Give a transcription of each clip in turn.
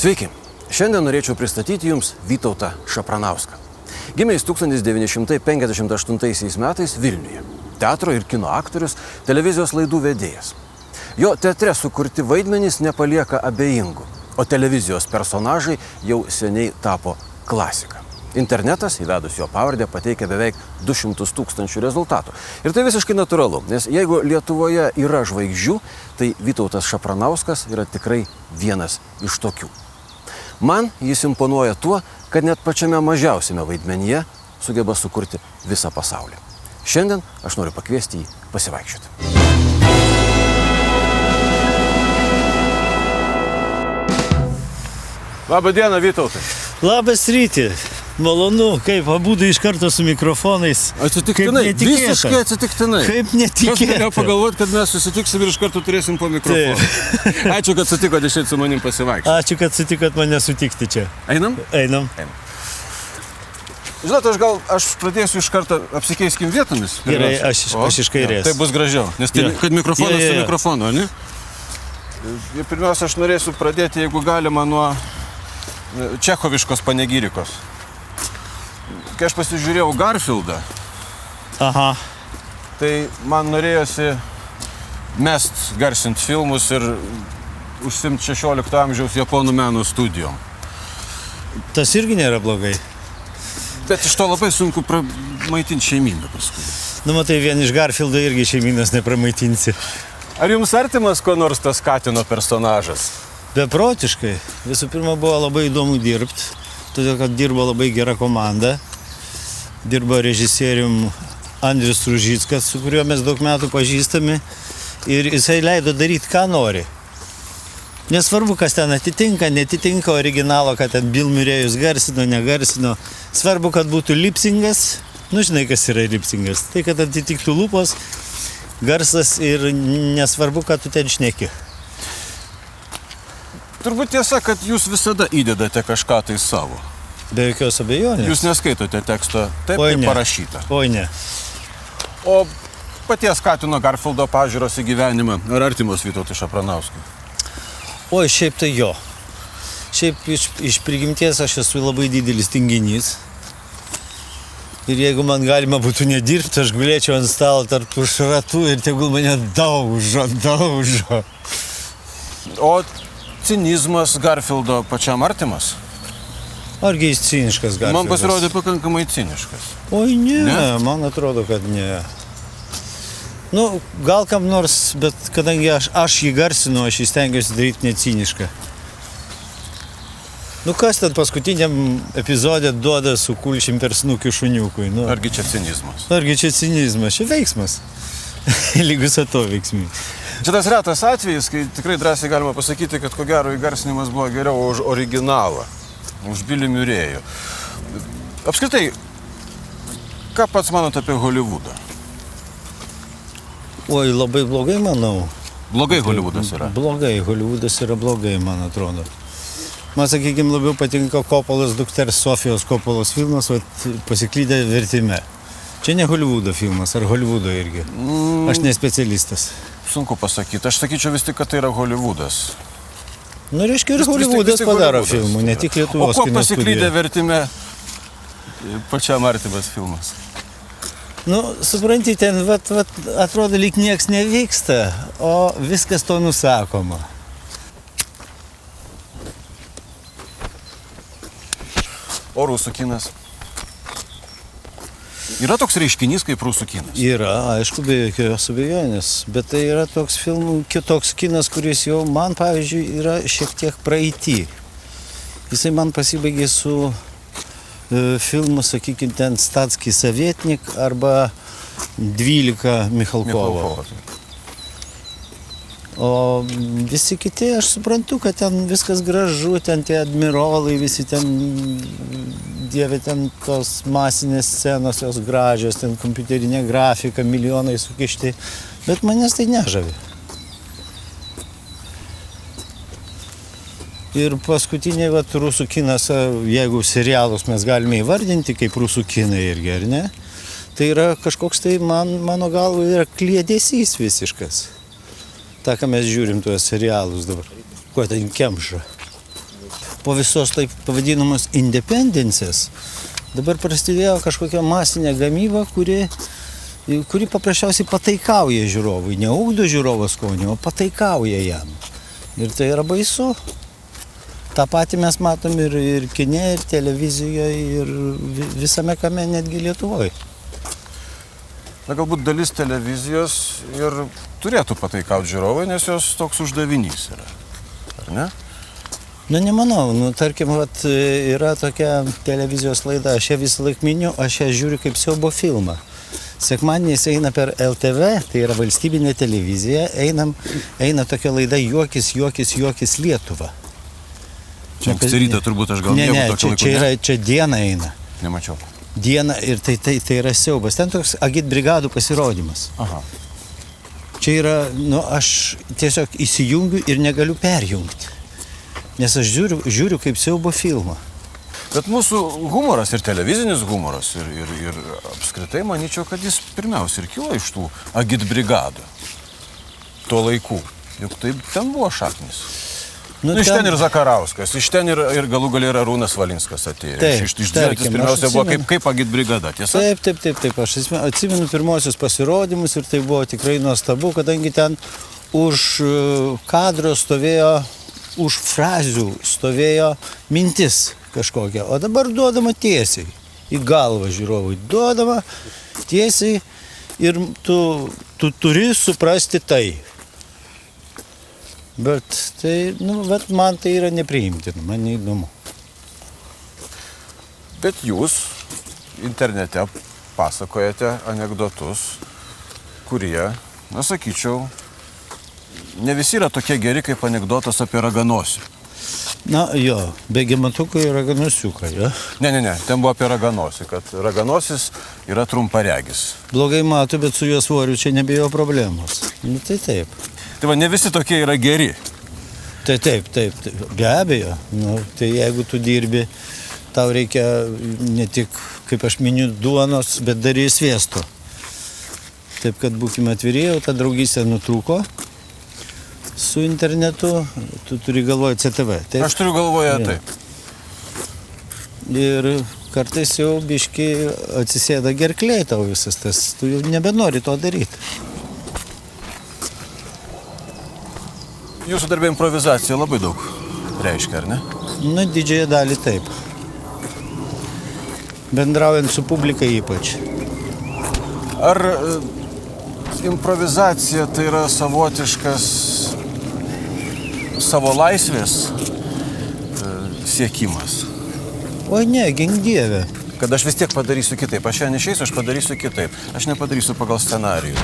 Sveiki, šiandien norėčiau pristatyti Jums Vytautą Šapranauską. Gimė jis 1958 metais Vilniuje. Teatro ir kino aktorius, televizijos laidų vedėjas. Jo teatre sukurti vaidmenys nepalieka abejingų, o televizijos personažai jau seniai tapo klasika. Internetas, įvedus jo pavardę, pateikia beveik 200 000 rezultatų. Ir tai visiškai natūralu, nes jeigu Lietuvoje yra žvaigždžių, tai Vytautas Šapranauskas yra tikrai vienas iš tokių. Man jis imponuoja tuo, kad net pačiame mažiausiame vaidmenyje sugeba sukurti visą pasaulį. Šiandien aš noriu pakviesti jį pasivaikščioti. Labą dieną, Vytautai. Labas ryti. Malonu, kaip abudu iš karto su mikrofonais. Atsitiktinai, visiškai atsitiktinai. Kaip netikėta. Kas galėjo pagalvoti, kad mes susitiksim ir iš karto turėsim po mikrofoną. Ačiū, kad sutikote išėti su manim pasivaikščioti. Ačiū, kad sutikot mane sutikti čia. Einam? Einam. Žinot, aš pradėsiu iš karto, apsikeiskim vietomis. Gerai, aš iš kairės. Tai bus gražiau, nes tai, kad mikrofonas su mikrofonu, ne? Pirmiausia, aš norėsiu pradėti, jeigu galima, nuo čechoviškos panegyrikos. Kai aš pasižiūrėjau Garfieldą, tai man norėjosi mest garsint filmus ir užsiimti 16 amžiaus japonų meno studijom. Tas irgi nėra blogai. Bet iš to labai sunku pramaitinti šeimyną paskui. Nu, matai, vien iš Garfieldo irgi šeimynas nepramaitinsi. Ar jums artimas ko nors tas Katino personažas? Beprotiškai. Visų pirma, buvo labai įdomu dirbti, todėl kad dirbo labai gera komanda. Dirbo režisierium Andrius Ružickas, su kuriuo mes daug metų pažįstami, ir jisai leido daryti, ką nori. Nesvarbu, kas ten atitinka, netitinka originalo, kad ten Bill Murray'us garsino, negarsino. Svarbu, kad būtų lipsingas. Nu, žinai, kas yra lipsingas. Tai, kad atitiktų lūpos, garsas ir nesvarbu, kad tu ten šneki. Turbūt tiesa, kad jūs visada įdedate kažką tai savo. Be jokios abejonės. Jūs neskaitote teksto taip, kaip parašyta. Oi, ne. O paties Katino Garfieldo pažiūros į gyvenimą, ar artimos Vytautui Šapranauskui? Oi, šiaip tai jo. Šiaip iš prigimties aš esu labai didelis tinginys. Ir jeigu man galima būtų nedirbti, aš gulėčiau ant stalo tarp tų šratų ir tegul mane daužo. O cinizmas Garfieldo pačiam artimas? Argi jis ciniškas Garfieldas? Man pasirodė pakankamai ciniškas. Oi, ne, man atrodo, kad ne. Nu, gal kam nors, bet kadangi aš jį garsinu, aš jį stengiuosi daryti necinišką. Nu, kas ten paskutiniam epizode duoda su kulšim per snukį šuniukui? Nu, argi čia cinizmas? Argi čia cinizmas? Čia veiksmas. Lygus ato veiksmai. Čia tas retas atvejis, kai tikrai drąsiai galima pasakyti, kad ko gero įgarsinimas buvo geriau už originalą, už Billį Murray'ų. Apskritai, ką pats manot apie Hollywoodą? Oi, labai blogai, manau. Blogai Hollywoodas yra? Blogai, Hollywoodas yra blogai, man atrodo. Man, sakykime, labiau patinka Kopolos dukters Sofijos Kopolos filmas, Pasiklydę vertime. Čia ne Hollywoodo filmas, ar Hollywoodo irgi? Aš ne specialistas. Sunku pasakyti. Aš sakyčiau vis tik, kad tai yra Hollywoodas. Nu, reiškia, ir Hollywoodas padaro filmų, ne tik Lietuvos kino studija. O kuo Pasiklydę vertime pačiam artimas filmas? Nu, supranti, ten atrodo, lyg nieks nevyksta, o viskas to nusakoma. O rusų kinas? Yra toks reiškinys kaip rusų kinas? Yra, aišku, be jokios abejonės, bet tai yra toks kitoks kinas, kuris jau man, pavyzdžiui, yra šiek tiek praeity. Jisai man pasibaigė su filmu, sakykime, ten Statski Savietnik arba 12 Michalkovo. O visi kiti, aš suprantu, kad ten viskas gražu, ten tie admirolai, visi ten, dieve, ten tos masinės scenos, jos gražios, ten kompiuterinė grafika, milijonai sukišti, bet manęs tai nežavi. Ir paskutiniai rusų kinas, jeigu serialus mes galime įvardinti kaip rusų kinai irgi, ar ne? Tai yra kažkoks tai, mano galva, yra kliedesys visiškas. Ta, ką mes žiūrim tuos serialus dabar. Kuo ten kemša. po visos taip pavadinamos independencės, dabar prasidėjo kažkokia masinė gamyba, kuri paprasčiausiai pataikauja žiūrovui. Neugdo žiūrovo skonį, o pataikauja jam. Ir tai yra baisu. Ta patį mes matom ir kine, ir televizijoje, ir visame kame, netgi Lietuvoje. Na, galbūt dalis televizijos ir turėtų pataikauti žiūrovai, nes jos toks uždavinys yra. Ar ne? Nu, nemanau. Nu, tarkim, yra tokia televizijos laida, aš ją visą laiką miniu, aš ją žiūriu kaip siaubo filmą. Sekmadieniais eina per LTV, tai yra valstybinė televizija, eina tokia laida Juokis Lietuva. Čia anksti rytą turbūt aš gal nieko tokio laiku. Čia diena eina. Nemačiau. Diena ir tai yra siaubas. Ten toks agitbrigadų pasirodymas. Aha. Čia yra, aš tiesiog įsijungiu ir negaliu perjungti. Nes aš žiūriu kaip siaubo filmą. Bet mūsų humoras ir televizinis humoras ir apskritai manyčiau, kad jis pirmiausia ir kilo iš tų agitbrigadų tuo laikų. Juk taip ten buvo šaknis. Iš ten ir Zakarauskas, iš ten ir galų gale ir Arūnas Valinskas atėjo. Iš dviratis pirmiausia buvo kaip agitbrigada, tiesa? Taip. Aš atsimenu pirmosius pasirodymus ir tai buvo tikrai nuostabu, kadangi ten už kadro stovėjo, už frazių stovėjo mintis kažkokia, o dabar duodama tiesiai, į galvą žiūrovui, duodama tiesiai ir tu turi suprasti tai. Bet tai, man tai yra nepriimtina, man neįdomu. Bet jūs internete pasakojate anekdotus, kurie, sakyčiau, ne visi yra tokie geri kaip anekdotas apie raganosių. Be gematuko ir raganosiuką, jo? Ne, ten buvo apie raganosių, kad raganosis yra trumparegis. Blogai mato, bet su juo svoriu čia nebėjo problemos. Tai taip. Tai va, ne visi tokie yra geri. Tai taip, be abejo. Tai jeigu tu dirbi, tau reikia ne tik, kaip aš miniu, duonos, bet dar ir sviesto. Taip, kad būkime atviri, ta draugystė nutrūko su internetu, tu turi galvoje CTV. Taip? Aš turiu galvoje taip. Ir kartais jau biški atsisėda gerklė tau visas tas, tu jau nebenori to daryti. Jūsų darbė improvizacija labai daug reiškia, ar ne? Didžiąją dalį taip. Bendraujant su publika ypač. Ar improvizacija tai yra savotiškas savo laisvės siekimas? Oi ne, gink Dieve. Kad aš vis tiek padarysiu kitaip. Aš šiandien išeisiu, aš padarysiu kitaip. Aš nepadarysiu pagal scenarijų.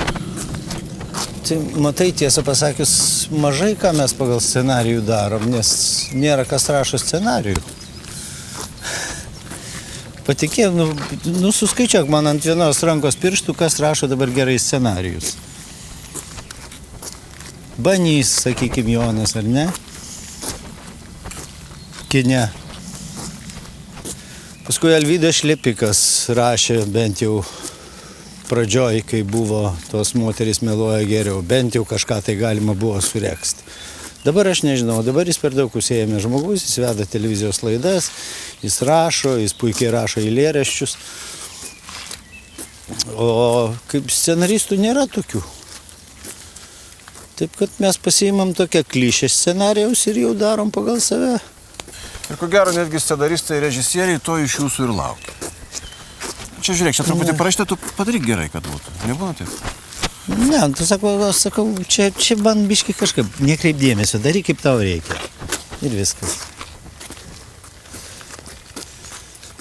Tai, matai, tiesą pasakius, mažai ką mes pagal scenarijų darom, nes nėra kas rašo scenarijų. Patikėk, suskaičiak man ant vienos rankos pirštų, kas rašo dabar gerai scenarijus. Banys, sakykime, Jonas, ar ne? Kine. Paskui Alvydas Šlepikas rašė bent jau pradžioj, kai buvo tos moterys meluoja geriau, bent jau kažką tai galima buvo sureksti. Dabar aš nežinau, dabar jis per daug užsiėmė žmogus, jis veda televizijos laidas, jis rašo, jis puikiai rašo eilėraščius. O kaip scenaristų nėra tokių. Taip, kad mes pasiimam tokią klišę scenarijaus ir jau darom pagal save. Ir ko gero, netgi scenaristai ir režisieriai to iš jūsų ir laukia. Čia žiūrėk, čia truputį parašyta, tu padaryk gerai, kad būtų. Nebūna taip? Ne, tu sakau, čia man biški kažkaip, nekreip dėmesio, daryk kaip tau reikia. Ir viskas.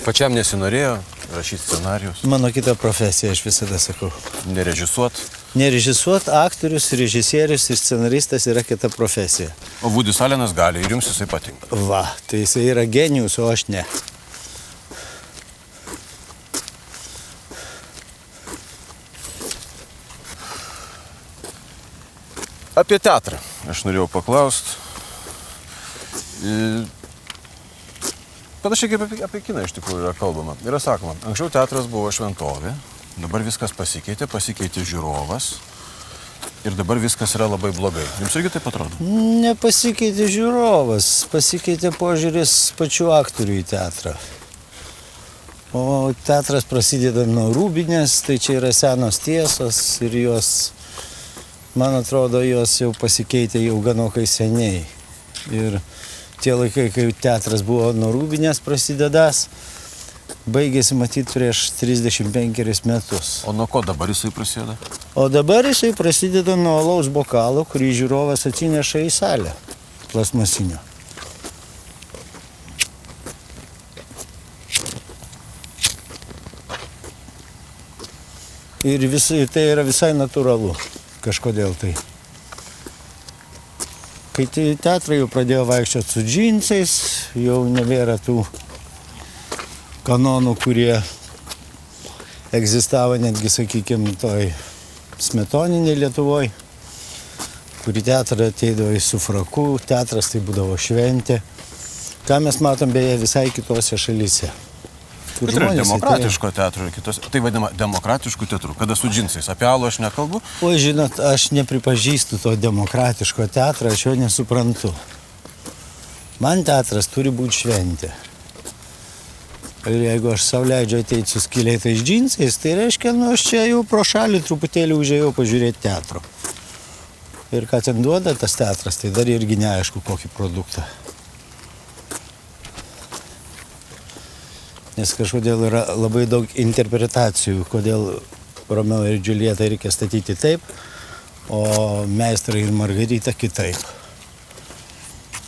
Pačiam nesinorėjo rašyti scenarijus? Mano kita profesija, aš visada sakau. Nerežisuot? Nerežisuot, aktorius, režisierius ir scenaristas yra kita profesija. O Vudis Alenas gali ir jums jisai patinka? Va, tai jisai yra genijus, o aš ne. Apie teatrą aš norėjau paklausti. Panašiai kaip apie kiną iš tikrųjų yra kalbama. Yra sakoma, anksčiau teatras buvo šventovė, dabar viskas pasikeitė žiūrovas. Ir dabar viskas yra labai blogai. Jums irgi taip atrodo? Nepasikeitė žiūrovas, pasikeitė požiūris pačių aktorių į teatrą. O teatras prasideda nuo Rūbinės, tai čia yra senos tiesos ir jos, man atrodo, jos jau pasikeitė jau ganokai seniai. Ir tie laikai, kai teatras buvo nuo Rūbinės prasidedęs, baigėsi matyti prieš 35 metus. O nuo ko dabar jisai prasideda? O dabar jisai prasideda nuo alaus bokalo, kurį žiūrovas atsineša į salę plasmasinio. Ir tai yra visai natūralu, kažkodėl tai. Kai teatrai jau pradėjo vaikščioti su džinsais, jau nebėra tų kanonų, kurie egzistavo netgi, sakykime, toj smetoninėj Lietuvoj, kuri teatrą ateidavo su fraku, teatras tai būdavo šventė. Ką mes matom beje visai kitose šalyse. Bet yra demokratiško teatro ir kitos, tai vadinama demokratiškų teatrų, kada su džinsais. Apie alų aš nekalbu. O žinot, aš nepripažįstu to demokratiško teatro, aš jo nesuprantu. Man teatras turi būti šventė. Ir jeigu aš sau leidžiu ateiti su skylėtais džinsais, tai reiškia, aš čia jau pro šalį truputėlį užėjau pažiūrėti teatro. Ir ką ten duoda tas teatras, tai dar irgi neaišku kokį produktą. Nes kažkodėl yra labai daug interpretacijų, kodėl Romeo ir Džiulietą reikia statyti taip, o Meistrą ir Margaritą kitaip.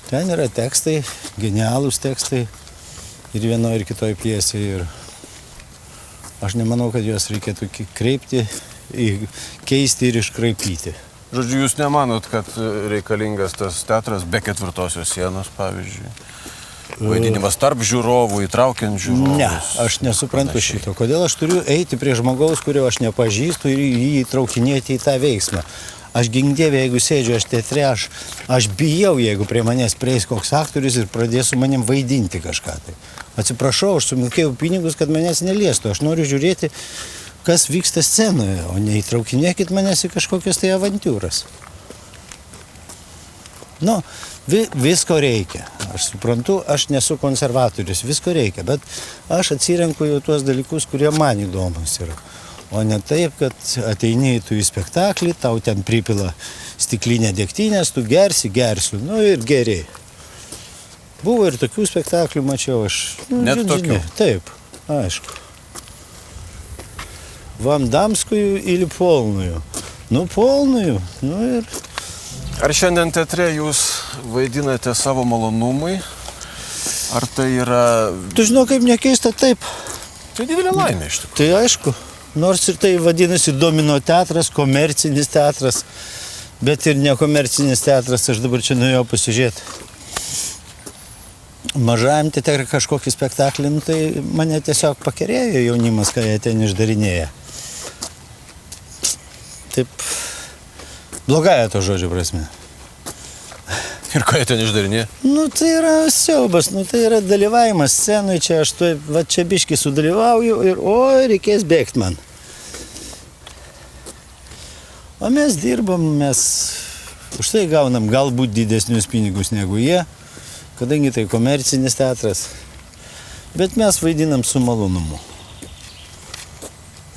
Ten yra tekstai, genialūs tekstai. Ir vienoje ir kitoje pjesėje. Ir aš nemanau, kad juos reikėtų keisti ir iškraipyti. Žodžiu, jūs nemanot, kad reikalingas tas teatras be ketvirtosios sienos, pavyzdžiui? Vaidinimas tarp žiūrovų, įtraukiant žiūrovus? Ne, aš nesuprantu šito. Kodėl aš turiu eiti prie žmogaus, kurio aš nepažįstu ir jį įtraukinėti į tą veiksmą? Aš gingdėvė, jeigu sėdžiu aš teatre, aš bijau, jeigu prie manęs prieis koks aktorius ir pradės su manim vaidinti kažką. Tai. Atsiprašau, aš sumokėjau pinigus, kad manęs neliestų. Aš noriu žiūrėti, kas vyksta scenoje, o neįtraukinėkit manęs į kažkokias tai avantūras. Nu, visko reikia. Aš suprantu, aš nesu konservatorius, visko reikia, bet aš atsirenku jau tuos dalykus, kurie man įdomus yra. O ne taip, kad ateini į spektaklį, tau ten pripila stiklinę degtinės, tu gersiu, nu ir geriai. Buvo ir tokių spektaklių, mačiau aš. Net tokių? Taip, aišku. Вам дамскую или полную? Nu, полную, nu ir... Ar šiandien teatre jūs vaidinate savo malonumui? Ar tai yra... Tu žinau, kaip nekeista, taip. Tai didelė laimė iš tikrųjų. Tai aišku. Nors ir tai vadinasi domino teatras, komercinis teatras, bet ir nekomercinis teatras, aš dabar čia nuėjau pasižiūrėti. Mažajam teatre kažkokį spektaklį, tai mane tiesiog pakerėjo jaunimas, kai jie ten išdarinėja. Taip, blogąja to žodžio prasme. Ir ką jie ten išdarinėja? Nu, tai yra siaubas, tai yra dalyvavimas scenui, čia aš čia biškį sudalyvauju ir reikės bėgti man. O mes dirbam, mes už tai gaunam galbūt didesnius pinigus negu jie, kadangi tai komercinis teatras, bet mes vaidinam su malonumu.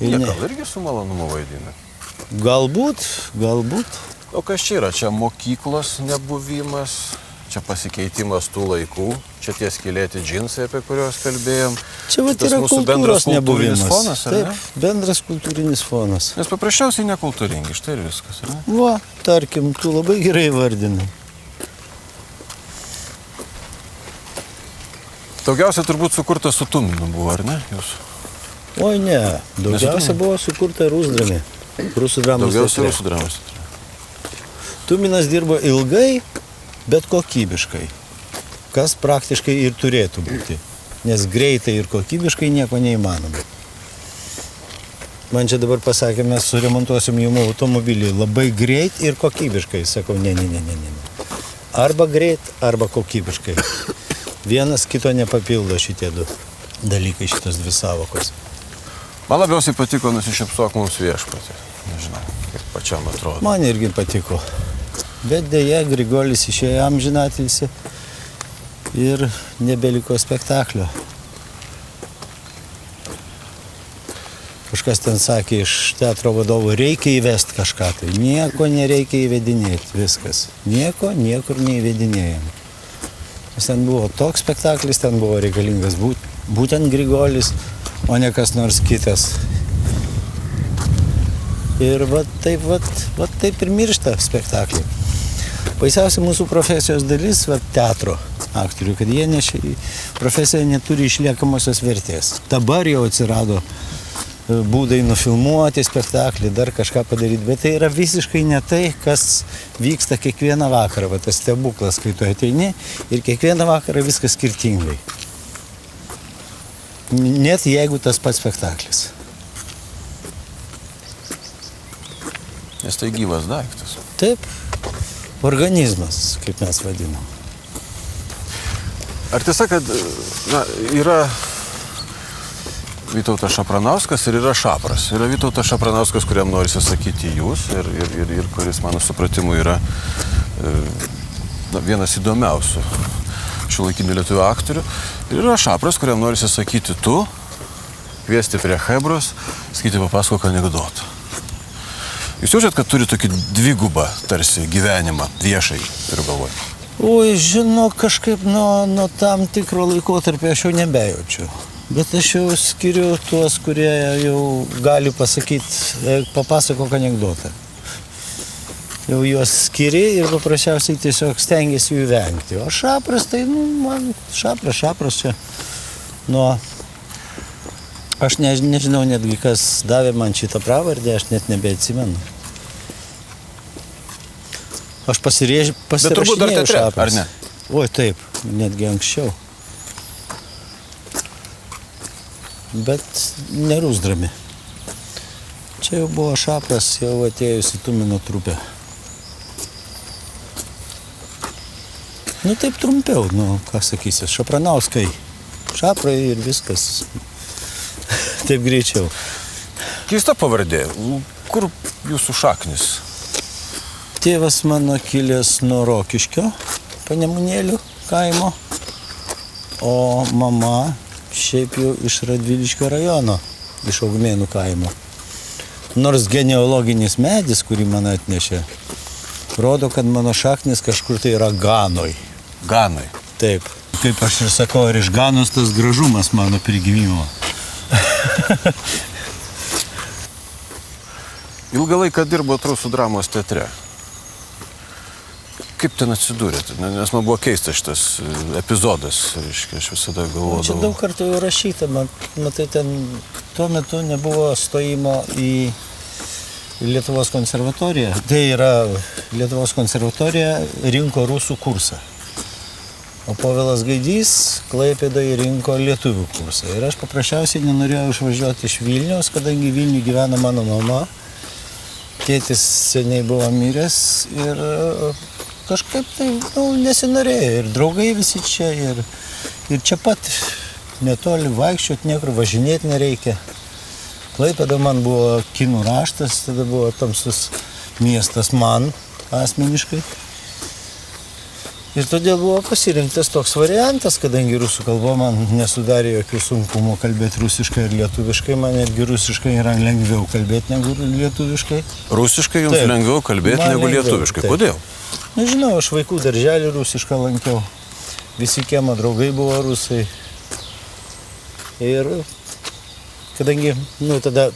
Jie gal irgi su malonumu vaidina? Galbūt. O kas čia yra? Čia mokyklos nebuvimas, čia pasikeitimas tų laikų, čia tie skylėti džinsai, apie kuriuos kalbėjom. Čia yra kultūros nebuvimas. Fonas, taip, bendras kultūrinis fonas. Nes paprasčiausiai nekultūringi, štai ir viskas. Ar ne? Va, tarkim, tu labai gerai vardinai. Daugiausia turbūt sukurta su Tuminu buvo, ar ne? Jūs? Oi ne, daugiausia buvo sukurta Rusdrami. Rusų dramos teatre. Daugiausia Rusų dramos teatre. Tuminas dirbo ilgai, bet kokybiškai. Kas praktiškai ir turėtų būti. Nes greitai ir kokybiškai nieko neįmanoma. Man čia dabar pasakė, mes suremontuosim jum automobilį labai greit ir kokybiškai. Sakau, ne. Arba greit, arba kokybiškai. Vienas kito nepapildo šitie du dalykai, šitos dvi savokos. Man labiausiai patiko Nusišypsok mums viešpatie. Nežinau. pačiam atrodo? Man irgi patiko. Bet dėja, Grigolis išėjo amžinatilsį ir nebeliko spektaklio. Kažkas ten sakė iš teatro vadovo, reikia įvesti kažką tai. Nieko nereikia įvedinėti, viskas. Nieko, niekur neįvedinėjom. Nes ten buvo toks spektaklis, ten buvo reikalingas būtent Grigolis, o ne kas nors kitas. Ir va taip ir miršta spektaklį. Baisiausia mūsų profesijos dalis, teatro aktorių, kad jie profesija neturi išliekamosios vertės. Dabar jau atsirado būdai nufilmuoti spektaklį, dar kažką padaryti, bet tai yra visiškai ne tai, kas vyksta kiekvieną vakarą. Va tas stebuklas, kai tu ateini ir kiekvieną vakarą viskas skirtingai. Net jeigu tas pats spektaklis. Nes tai gyvas daiktas. Taip, organizmas, kaip mes vadinam. Ar tiesa, kad yra Vytautas Šapranauskas ir yra Šapras? Yra Vytautas Šapranauskas, kuriam norisi sakyti jūs ir kuris, mano supratimu, yra vienas įdomiausių šiuolaikinių lietuvių aktorių. Ir yra Šapras, kuriam norisi sakyti tu, kviesti prie chebros, sakyti papasakok anekdotą. Jūs jaučiat, kad turi tokį dvigubą, tarsi, gyvenimą, viešai, turiu galvoje? Oi, žinau, kažkaip nuo tam tikro laikotarpio aš jau nebejaučiu. Bet aš jau skiriu tuos, kurie jau gali pasakyti, papasakok anekdotą. Jau juos skiri ir paprasčiausiai tiesiog stengiasi jų vengti. O Šapras, tai, man Šapras čia nuo... Aš nežinau netgi, kas davė man šitą pravardę, aš net nebeatsimenu. Aš pasirašinėjau Šapras. Ar ne? Oi, taip, netgi anksčiau. Bet nerūsdrami. Čia jau buvo Šapras, jau atėjus į Tumino trupę. Nu taip trumpiau, ką sakysi, Šapranauskai. Šaprai ir viskas. Taip greičiau. Keista pavardė. Kur jūsų šaknis? Tėvas mano kilęs nuo Rokiškio, Panemunėlių kaimo, o mama šiaip jau iš Radviliškio rajono, iš Augmėnų kaimo. Nors genealoginis medis, kurį man atnešė, rodo, kad mano šaknis kažkur tai yra Ganoj. Ganoj. Taip. Kaip aš ir sakau, ir iš Ganos tas gražumas mano prigimimo. Ilgą laiką dirbot Rusų dramos teatre. Kaip ten atsidūrėte? Nes man buvo keistas šitas epizodas, reiškia, aš visada galvodavau. Čia daug kartų jau rašyta, matai, ten tuo metu nebuvo stojimo į Lietuvos konservatoriją. Tai yra Lietuvos konservatorija rinko rusų kursą. O Povilas Gaidys Klaipėdoje rinko lietuvių kursą. Ir aš paprasčiausiai nenorėjau išvažiuoti iš Vilniaus, kadangi Vilniuje gyvena mano mama. Tėtis seniai buvo miręs ir kažkaip tai nesinorėjo. Ir draugai visi čia, ir čia pat netoli vaikščioti, niekur važinėti nereikia. Klaipėda man buvo kinų raštas, tada buvo tamsus miestas man asmeniškai. Ir todėl buvo pasirinktas toks variantas, kadangi rusų kalba man nesudarė jokių sunkumų kalbėti rusiškai ir lietuviškai, man netgi rusiškai yra lengviau kalbėti negu lietuviškai. Rusiškai jums lengviau kalbėti negu lietuviškai? Taip. Kodėl? Nežinau, aš vaikų darželį rusišką lankiau. Visi kiemo draugai buvo rusai. Ir kadangi, tada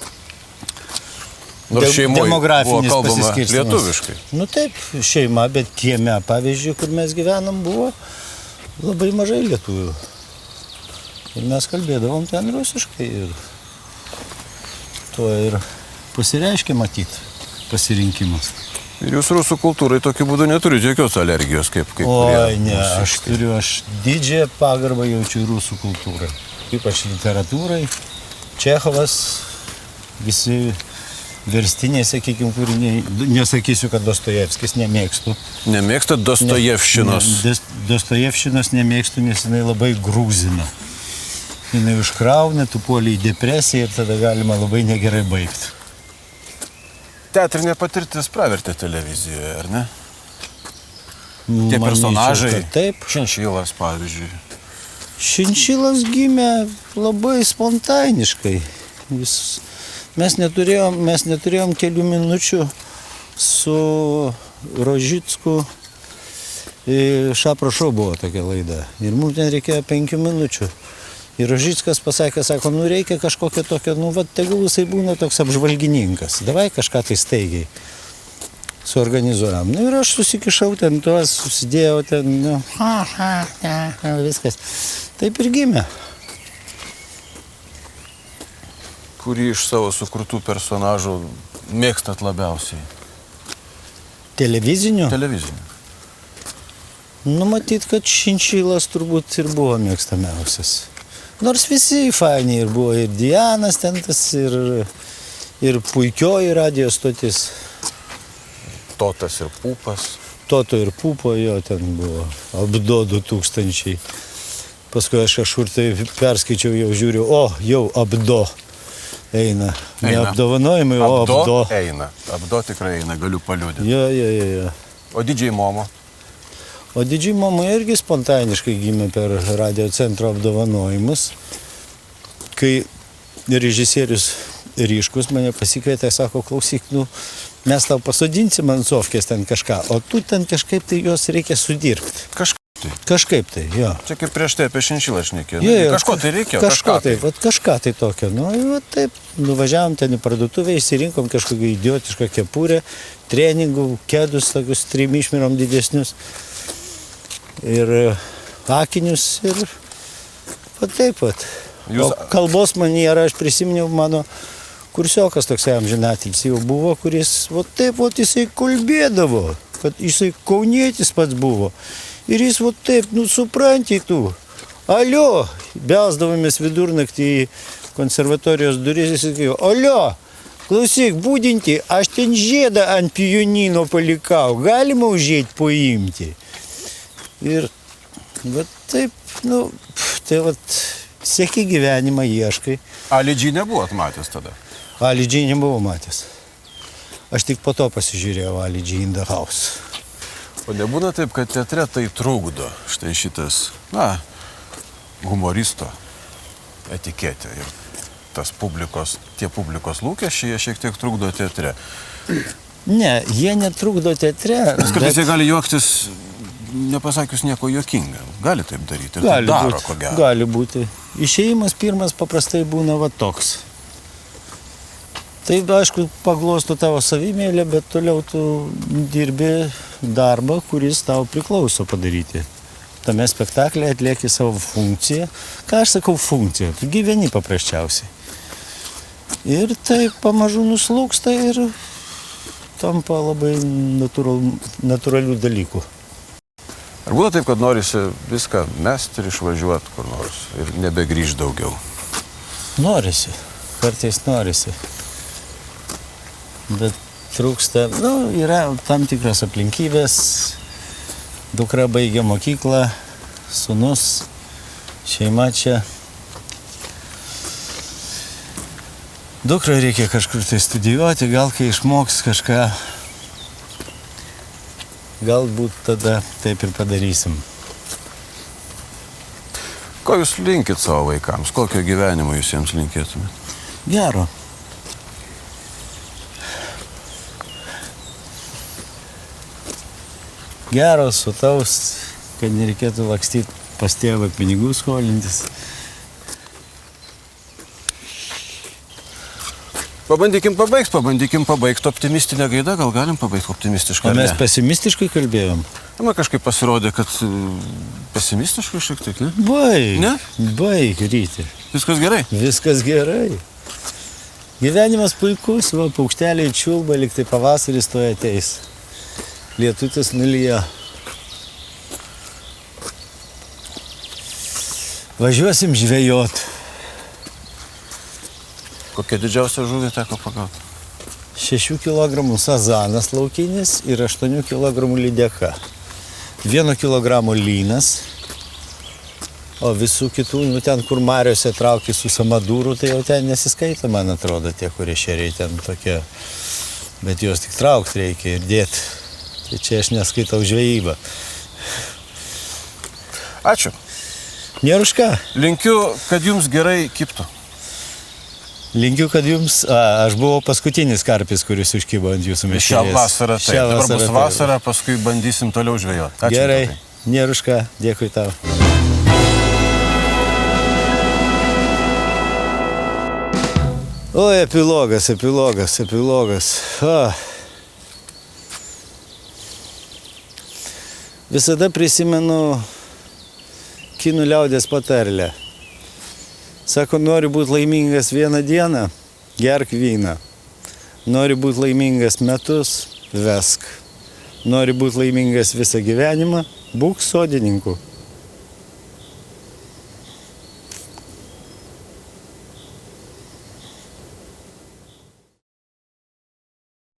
nors šeimoje buvo kalbama pasiskirstymas. Lietuviškai. Taip, šeima, bet kieme, pavyzdžiui, kur mes gyvenam, buvo labai mažai lietuvių. Ir mes kalbėdavom ten rusiškai. Ir tuo ir pasireiškia matyti pasirinkimas. Ir jūs rusų kultūrai tokiu būdu neturite jokios alergijos, kaip Oi, ne, aš didžiąją pagarbą jaučiu rusų kultūrai. Ypač literatūrai. Čechovas, visi verstiniai, sakykime, kūriniai. Nesakysiu, kad Dostojevskis nemėgstu. Nemėgstat Dostojevšinos? Dostojevšinos nemėgstu, nes jinai labai grūzina. Jinai užkrauna, tu puoli į depresiją ir tada galima labai negerai baigti. Teatrinė patirtis pravertė televizijoje, ar ne? Tie personažai. Manyčiau, kad taip. Šinšilas, pavyzdžiui. Šinšilas gimė labai spontaniškai. Mes neturėjom kelių minučių su Rožicku. Šapro šou buvo tokia laida. Ir mums ten reikėjo 5 minučių. Ir Rožickas pasakė, sako, reikia kažkokio tokio, tegul jisai būna toks apžvalgininkas. Davai kažką tai staigiai suorganizuojam. Ir aš susikišau ten tuos, susidėjau ten, viskas. Taip ir gimė. Kurį iš savo sukurtų personažų mėgstat labiausiai? Televizinių? Televizinių. Matyt, kad Šinšilas turbūt ir buvo mėgstamiausias. Nors visi fainiai ir buvo, ir Dianas ten tas, ir puikioji radijo stotis. Totas ir Pūpas. Toto ir Pūpo jo ten buvo, Abdo 2000. Paskui aš kažkur tai perskaičiau, jau žiūriu, jau Abdo eina. Ne apdovanojimai, o Abdo. Eina. Abdo tikrai eina, galiu paliudyti. Jo. O Didžiai Momo? O Didžiai Momo irgi spontaniškai gimė per radio centro apdovanojimus, kai režisierius Ryškus mane pasikvietė, sako, klausyk, mes tau pasodinsim ant sofkės ten kažką, o tu ten kažkaip tai juos reikia sudirbti. Kažkaip tai, jo. Čia kaip prieš tai apie Šinšilą šnekėjau. Kažko tai reikėjo. Kažką tai tokio. Taip, nuvažiavom ten į parduotuvę, išsirinkom kažkokią idiotišką kepurę, treningų, kedus, tokius 3 išmirom didesnius. Ir akinius ir taip pat. O kalbos manierą aš prisiminiau, mano kursiokas toksai amžinatilsį jau buvo, kuris jisai kalbėdavo, kad jisai kaunietis pats buvo. Ir jis taip, supranti tu, alio, belsdavomės vidurnaktį į konservatorijos duris, jis sakėjo, alio, klausyk, būdinti, aš ten žiedą ant pijonino palikau, galima užėjti paimti. Ir taip, seki gyvenimą, ieškai. Alidžiai nebuvot matęs tada? Alidžiai nebuvau matęs. Aš tik po to pasižiūrėjau Alidžiai in the house. O nebūna taip, kad teatre tai trukdo štai šitas, humoristo etiketė ir tie publikos lūkesčiai, jie šiek tiek trukdo teatre. Ne, jie netrukdo teatre. Nes kartais jie gali juoktis, nepasakius nieko juokinga. Gali taip daryti. Ir tai daro, ko gero. Gali būti. Išėjimas pirmas paprastai būna toks. Taip, aišku, paglosto tavo savimėlę, bet toliau tu dirbi darbą, kuris tau priklauso padaryti. Tame spektaklėje atlieki savo funkciją. Ką aš sakau funkciją? Tu gyveni paprasčiausiai. Ir tai pamažu nuslūksta ir tampa labai natūralių dalykų. Ar būna taip, kad norisi viską mesti ir išvažiuoti kur nors ir nebegrįžti daugiau? Norisi. Kartais norisi. Bet trūksta, yra tam tikras aplinkybės. Dukra baigė mokyklą, sūnus, šeima čia. Dukra reikia kažkur tai studijuoti, gal kai išmoks kažką, galbūt tada taip ir padarysim. Ko jūs linkit savo vaikams? Kokio gyvenimo jūs jiems linkėtumėt? Gero. Gero, sutaus, kad nereikėtų lakstyti pas tėvą pinigų skolintis. Pabandykim pabaigti optimistinę gaidą, gal galim pabaigti optimistiškai. O mes pesimistiškai kalbėjom? Man kažkaip pasirodė, kad pesimistiškai šiek tiek, ne? Baig, ryti. Viskas gerai? Viskas gerai. Gyvenimas puikus, paukšteliai čiulba, lyg tai pavasaris to ateis. Lietutis nulyja. Važiuosim žvejot. Kokia didžiausia žuvį teko pagauti? 6 kg sazanas laukinis ir 8 kg lydeka. 1 kg lynas, o visų kitų, ten kur mariose traukia su samadūru, tai jau ten nesiskaita, man atrodo, tie, kurie šeriai ten tokie bet juos tik traukti reikia ir dėti. Tai čia aš neskaitau žvejybą. Ačiū. Nėra už ką. Linkiu, kad jums gerai kibtų. Linkiu, kad jums... Aš buvau paskutinis karpis, kuris užkibo ant jūsų meškerės. Šią vasarą, taip. Dabar bus vasara, paskui bandysim toliau žvejoti. Ačiū. Gerai, nėra už ką. Dėkui tau. Oi, epilogas. Visada prisimenu kinų liaudės patarlę. Sako, nori būti laimingas vieną dieną, gerk vyną. Nori būti laimingas metus, vesk. Nori būti laimingas visą gyvenimą, būk sodininku.